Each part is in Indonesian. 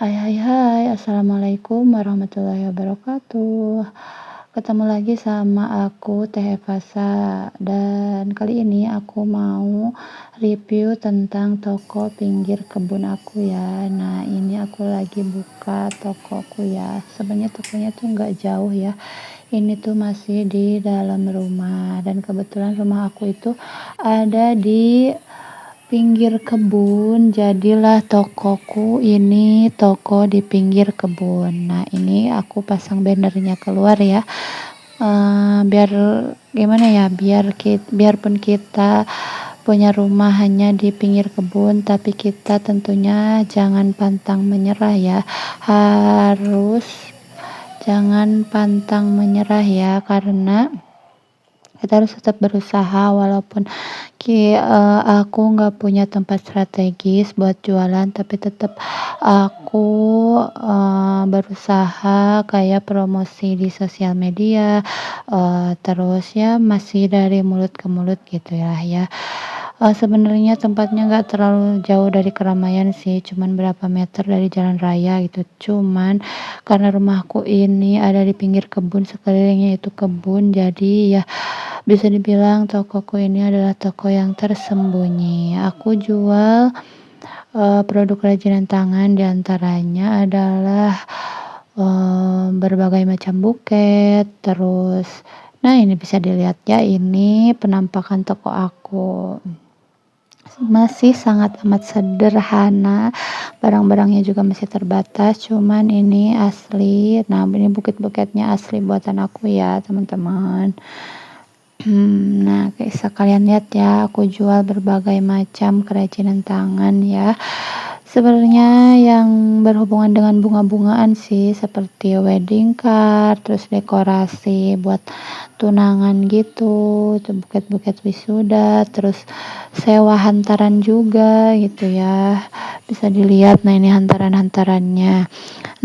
Hai, assalamualaikum warahmatullahi wabarakatuh. Ketemu lagi sama aku Teh Fasa, dan kali ini aku mau review tentang toko pinggir kebun aku ya. Nah, ini aku lagi buka tokoku ya. Sebenarnya tokonya tuh nggak jauh ya. Ini tuh masih di dalam rumah, dan kebetulan rumah aku itu ada di pinggir kebun, jadilah tokoku ini toko di pinggir kebun. Nah, ini aku pasang bannernya keluar ya, biar gimana ya, biarpun kita punya rumah hanya di pinggir kebun, tapi kita tentunya jangan pantang menyerah ya, harus jangan pantang menyerah ya, karena kita harus tetap berusaha walaupun aku nggak punya tempat strategis buat jualan, tapi tetap aku berusaha kayak promosi di sosial media, terus ya masih dari mulut ke mulut gitu ya. Sebenarnya tempatnya nggak terlalu jauh dari keramaian sih, cuman berapa meter dari jalan raya gitu. Cuman karena rumahku ini ada di pinggir kebun, sekelilingnya itu kebun, jadi ya bisa dibilang tokoku ini adalah toko yang tersembunyi. Aku jual produk kerajinan tangan, diantaranya adalah berbagai macam buket. Terus, nah ini bisa dilihat ya, ini penampakan toko aku. Masih sangat amat sederhana, barang-barangnya juga masih terbatas, cuman ini asli. Nah, ini bukit-bukitnya asli buatan aku ya, teman-teman. Nah, kayak sekalian lihat ya, aku jual berbagai macam kerajinan tangan ya. Sebenarnya yang berhubungan dengan bunga-bungaan sih, seperti wedding card, terus dekorasi buat tunangan gitu, buket-buket wisuda, terus sewa hantaran juga gitu ya. Bisa dilihat, nah ini hantaran-hantarannya.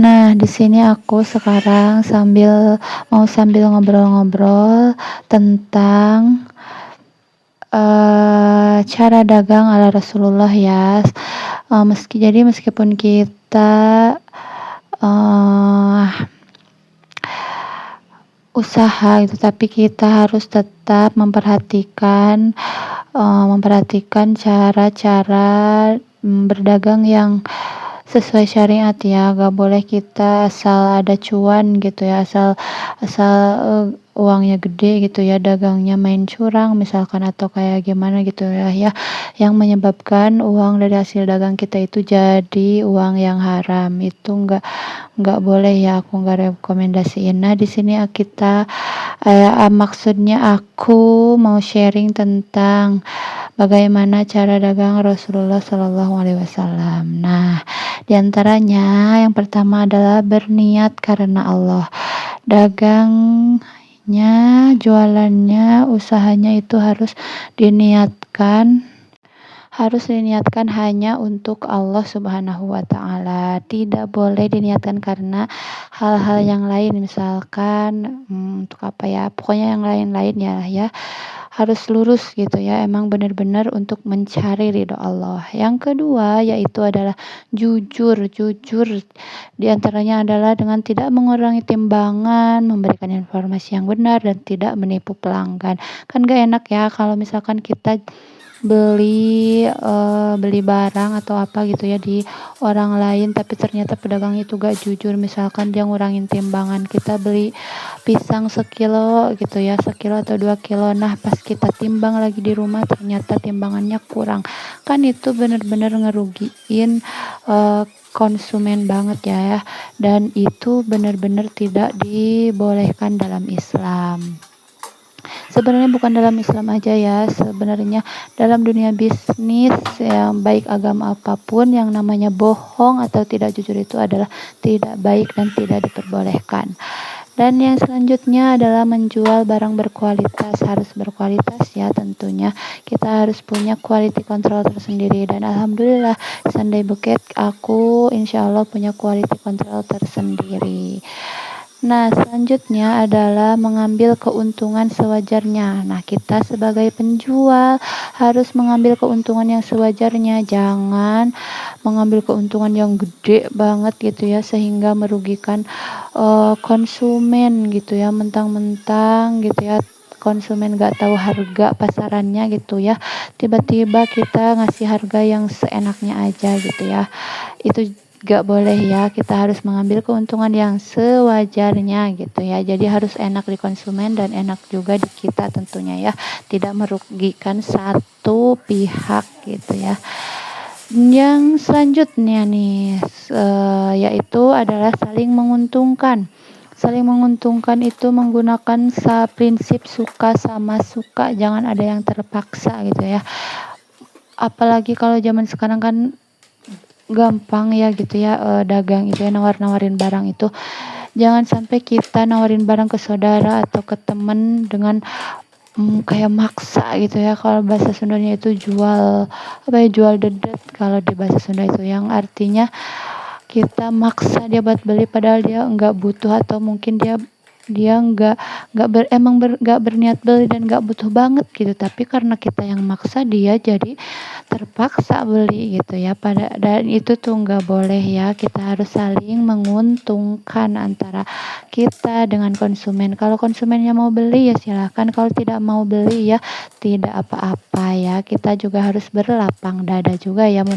Nah, di sini aku sekarang sambil ngobrol-ngobrol tentang cara dagang ala Rasulullah ya. Meskipun kita usaha gitu, tapi kita harus tetap memperhatikan cara-cara berdagang yang sesuai syariat ya. Gak boleh kita asal ada cuan gitu ya, asal uangnya gede gitu ya, dagangnya main curang misalkan, atau kayak gimana gitu ya, yang menyebabkan uang dari hasil dagang kita itu jadi uang yang haram. Itu nggak boleh ya, aku nggak rekomendasiin. Nah, di sini maksudnya aku mau sharing tentang bagaimana cara dagang Rasulullah Shallallahu Alaihi Wasallam. Nah, diantaranya yang pertama adalah berniat karena Allah. Dagangnya, jualannya, usahanya itu harus diniatkan hanya untuk Allah Subhanahu wa Ta'ala. Tidak boleh diniatkan karena hal-hal yang lain, misalkan untuk apa ya, pokoknya yang lain-lain ya, harus lurus gitu ya, emang benar-benar untuk mencari ridho Allah. Yang kedua yaitu adalah jujur. Di antaranya adalah dengan tidak mengurangi timbangan, memberikan informasi yang benar, dan tidak menipu pelanggan. Kan gak enak ya kalau misalkan kita beli barang atau apa gitu ya di orang lain, tapi ternyata pedagang itu gak jujur. Misalkan dia ngurangin timbangan, kita beli pisang sekilo gitu ya, sekilo atau 2 kilo, nah pas kita timbang lagi di rumah ternyata timbangannya kurang, kan itu bener-bener ngerugiin konsumen banget ya, dan itu bener-bener tidak dibolehkan dalam Islam. Sebenarnya bukan dalam Islam aja ya, sebenarnya dalam dunia bisnis yang baik agama apapun, yang namanya bohong atau tidak jujur itu adalah tidak baik dan tidak diperbolehkan. Dan yang selanjutnya adalah menjual barang berkualitas. Harus berkualitas ya, tentunya kita harus punya quality control tersendiri, dan alhamdulillah Sunday Buket aku insya Allah punya quality control tersendiri. Nah, selanjutnya adalah mengambil keuntungan sewajarnya. Nah, kita sebagai penjual harus mengambil keuntungan yang sewajarnya. Jangan mengambil keuntungan yang gede banget gitu ya, sehingga merugikan konsumen gitu ya, mentang-mentang gitu ya konsumen gak tahu harga pasarannya gitu ya, tiba-tiba kita ngasih harga yang seenaknya aja gitu ya. Itu gak boleh ya, kita harus mengambil keuntungan yang sewajarnya gitu ya. Jadi harus enak di konsumen dan enak juga di kita tentunya ya, tidak merugikan satu pihak gitu ya. Yang selanjutnya nih, yaitu adalah saling menguntungkan. Saling menguntungkan itu menggunakan prinsip suka sama suka, jangan ada yang terpaksa gitu ya. Apalagi kalau zaman sekarang kan gampang ya gitu ya, dagang itu ya, nawar-nawarin barang itu. Jangan sampai kita nawarin barang ke saudara atau ke temen dengan kayak maksa gitu ya. Kalau bahasa Sundanya itu jual apa ya, jual dedet kalau di bahasa Sunda itu, yang artinya kita maksa dia buat beli padahal dia nggak butuh, atau mungkin dia dia nggak berniat beli dan nggak butuh banget gitu, tapi karena kita yang maksa dia jadi terpaksa beli gitu ya. Dan itu tuh nggak boleh ya, kita harus saling menguntungkan antara kita dengan konsumen. Kalau konsumennya mau beli ya silahkan, kalau tidak mau beli ya tidak apa-apa ya. Kita juga harus berlapang dada juga ya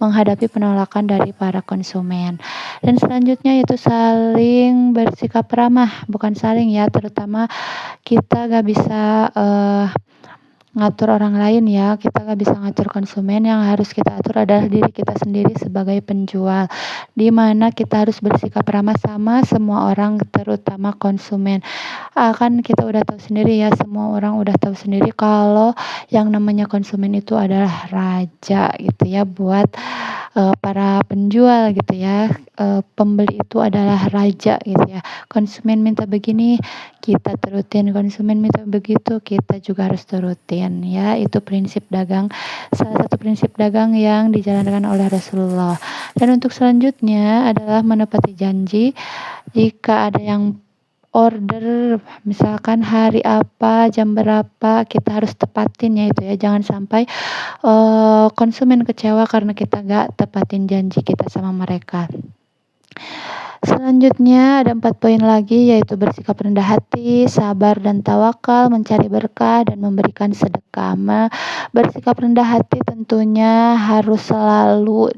menghadapi penolakan dari para konsumen. Dan selanjutnya yaitu saling bersikap ramah, bukan saling ya, terutama kita gak bisa ngatur orang lain ya, kita gak bisa ngatur konsumen. Yang harus kita atur adalah diri kita sendiri sebagai penjual, dimana kita harus bersikap ramah sama semua orang, terutama konsumen. Kan kita udah tahu sendiri ya, semua orang udah tahu sendiri kalau yang namanya konsumen itu adalah raja gitu ya, buat para penjual gitu ya. Pembeli itu adalah raja gitu ya. Konsumen minta begini, kita turutin. Konsumen minta begitu, kita juga harus turutin ya. Itu prinsip dagang, salah satu prinsip dagang yang dijalankan oleh Rasulullah. Dan untuk selanjutnya adalah menepati janji. Jika ada yang order misalkan hari apa, jam berapa, kita harus tepatin ya itu ya. Jangan sampai konsumen kecewa karena kita gak tepatin janji kita sama mereka. Selanjutnya ada 4 poin lagi, yaitu bersikap rendah hati, sabar dan tawakal, mencari berkah dan memberikan sedekah. Bersikap rendah hati tentunya harus selalu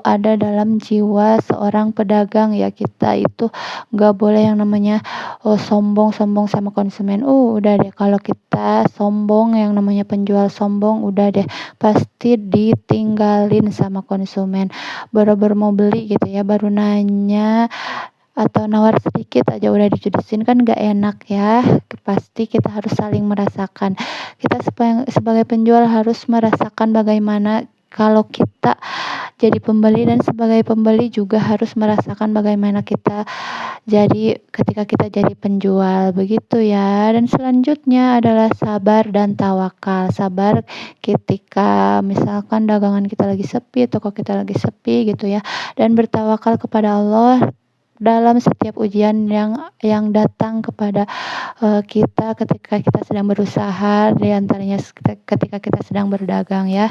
ada dalam jiwa seorang pedagang ya. Kita itu nggak boleh yang namanya sombong sama konsumen. Udah deh, kalau kita sombong, yang namanya penjual sombong, udah deh pasti ditinggalin sama konsumen. Baru mau beli gitu ya, baru nanya atau nawar sedikit aja udah dijudesin, kan gak enak ya. Pasti kita harus saling merasakan. Kita sebagai penjual harus merasakan bagaimana kalau kita jadi pembeli, dan sebagai pembeli juga harus merasakan bagaimana kita jadi ketika kita jadi penjual, begitu ya. Dan selanjutnya adalah sabar dan tawakal. Sabar ketika misalkan dagangan kita lagi sepi, toko kita lagi sepi gitu ya, dan bertawakal kepada Allah dalam setiap ujian yang datang kepada kita ketika kita sedang berusaha, diantaranya ketika kita sedang berdagang ya.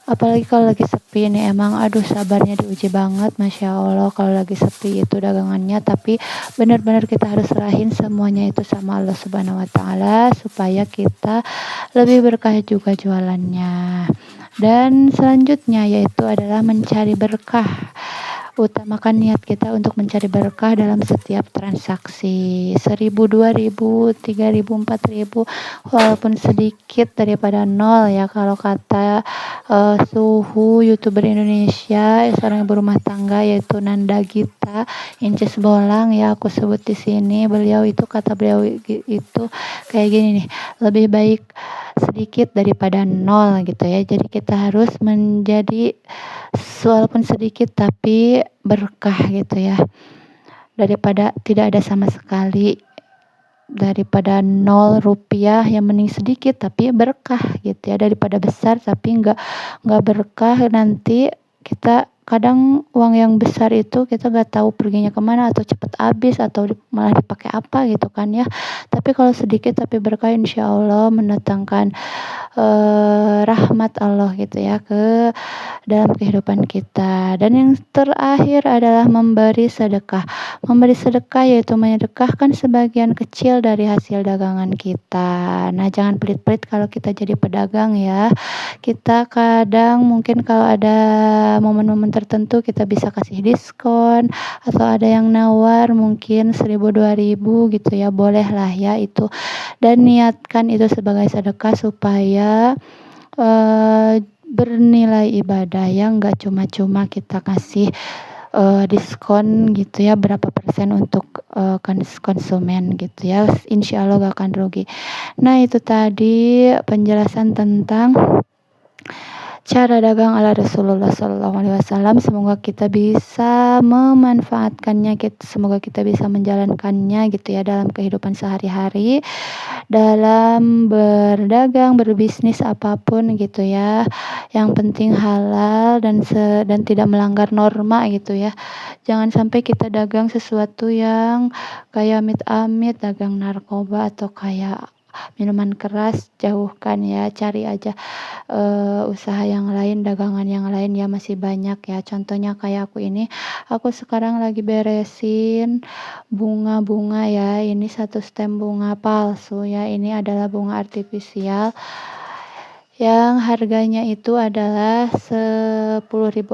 Apalagi kalau lagi sepi nih, emang aduh sabarnya diuji banget, Masya Allah kalau lagi sepi itu dagangannya. Tapi benar-benar kita harus serahin semuanya itu sama Allah Subhanahu wa Ta'ala, supaya kita lebih berkah juga jualannya. Dan selanjutnya yaitu adalah mencari berkah. Utamakan niat kita untuk mencari berkah dalam setiap transaksi. 1.000, 2.000, 3.000, 4.000, walaupun sedikit daripada nol ya. Kalau kata suhu YouTuber Indonesia, seorang ibu rumah tangga, yaitu Nanda Gita Inces Bolang ya, aku sebut di sini. Kata beliau itu kayak gini nih, lebih baik sedikit daripada nol gitu ya. Jadi kita harus menjadi walaupun sedikit tapi berkah gitu ya, daripada tidak ada sama sekali, daripada 0 rupiah yang mending sedikit tapi berkah gitu ya, daripada besar tapi nggak berkah, nanti kita kadang uang yang besar itu kita nggak tahu perginya kemana atau cepet habis atau malah dipakai apa gitu kan ya. Tapi kalau sedikit tapi berkah insyaallah mendatangkan, rahmat Allah gitu ya dalam kehidupan kita. Dan yang terakhir adalah memberi sedekah. Memberi sedekah yaitu menyedekahkan sebagian kecil dari hasil dagangan kita. Nah, jangan pelit-pelit kalau kita jadi pedagang ya. Kita kadang mungkin kalau ada momen-momen tertentu kita bisa kasih diskon atau ada yang nawar mungkin 1.000 2.000 gitu ya, bolehlah ya itu. Dan niatkan itu sebagai sedekah supaya bernilai ibadah ya, nggak cuma-cuma kita kasih, diskon gitu ya, berapa persen untuk, konsumen gitu ya, insyaallah nggak akan rugi. Nah itu tadi penjelasan tentang cara dagang ala Rasulullah SAW. Semoga kita bisa memanfaatkannya, semoga kita bisa menjalankannya gitu ya dalam kehidupan sehari-hari, dalam berdagang, berbisnis apapun gitu ya. Yang penting halal dan tidak melanggar norma gitu ya. Jangan sampai kita dagang sesuatu yang kayak amit-amit dagang narkoba atau kayak minuman keras, jauhkan ya, cari aja usaha yang lain, dagangan yang lain ya, masih banyak ya. Contohnya kayak aku ini, aku sekarang lagi beresin bunga-bunga ya. Ini satu stem bunga palsu ya. Ini adalah bunga artifisial yang harganya itu adalah 10.000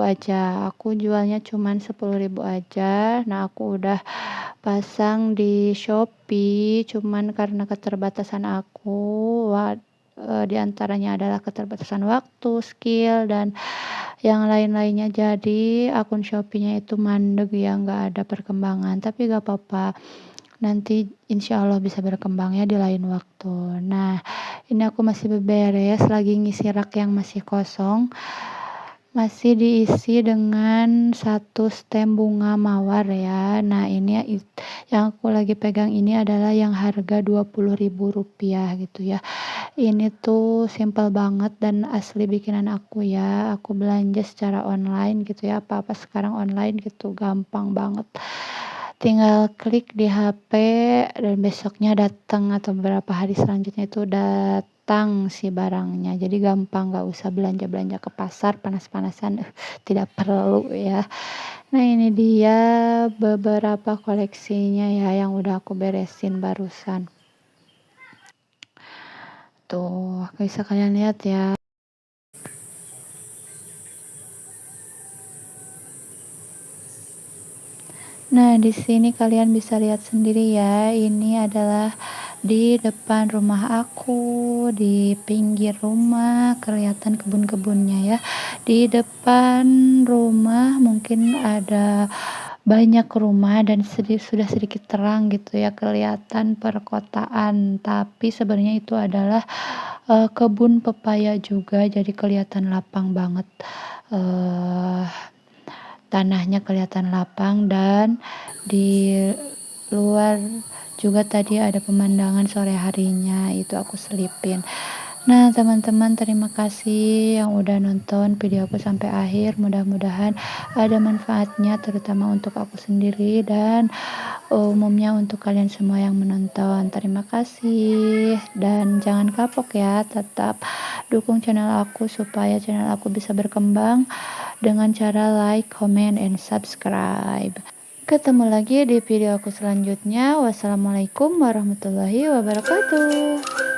aja. Aku jualnya cuman 10.000 aja. Nah, aku udah pasang di Shopee cuman karena keterbatasan aku, di antaranya adalah keterbatasan waktu, skill, dan yang lain-lainnya. Jadi akun Shopee-nya itu mandeg ya, nggak ada perkembangan. Tapi nggak apa-apa, nanti insya Allah bisa berkembang ya di lain waktu. Nah, ini aku masih beberes, lagi ngisi rak yang masih kosong. Masih diisi dengan satu stem bunga mawar ya. Nah, ini yang aku lagi pegang ini adalah yang harga Rp20.000 gitu ya. Ini tuh simple banget dan asli bikinan aku ya. Aku belanja secara online gitu ya. Apa-apa sekarang online gitu, gampang banget. Tinggal klik di HP dan besoknya datang atau beberapa hari selanjutnya itu datang si barangnya. Jadi gampang, nggak usah belanja-belanja ke pasar panas-panasan, tidak perlu ya. Nah, ini dia beberapa koleksinya ya yang udah aku beresin barusan. Tuh, bisa kalian lihat ya. Nah, di sini kalian bisa lihat sendiri ya. Ini adalah di depan rumah aku, di pinggir rumah kelihatan kebun-kebunnya ya. Di depan rumah mungkin ada banyak rumah dan sudah sedikit terang gitu ya, kelihatan perkotaan. Tapi sebenarnya itu adalah kebun pepaya juga, jadi kelihatan lapang banget. Eh Tanahnya kelihatan lapang dan di luar juga tadi ada pemandangan sore harinya, itu aku selipin. Nah, teman-teman, terima kasih yang udah nonton video aku sampai akhir. Mudah-mudahan ada manfaatnya terutama untuk aku sendiri dan umumnya untuk kalian semua yang menonton. Terima kasih dan jangan kapok ya, tetap dukung channel aku supaya channel aku bisa berkembang dengan cara like, comment, and subscribe. Ketemu lagi di video aku selanjutnya. Wassalamualaikum warahmatullahi wabarakatuh.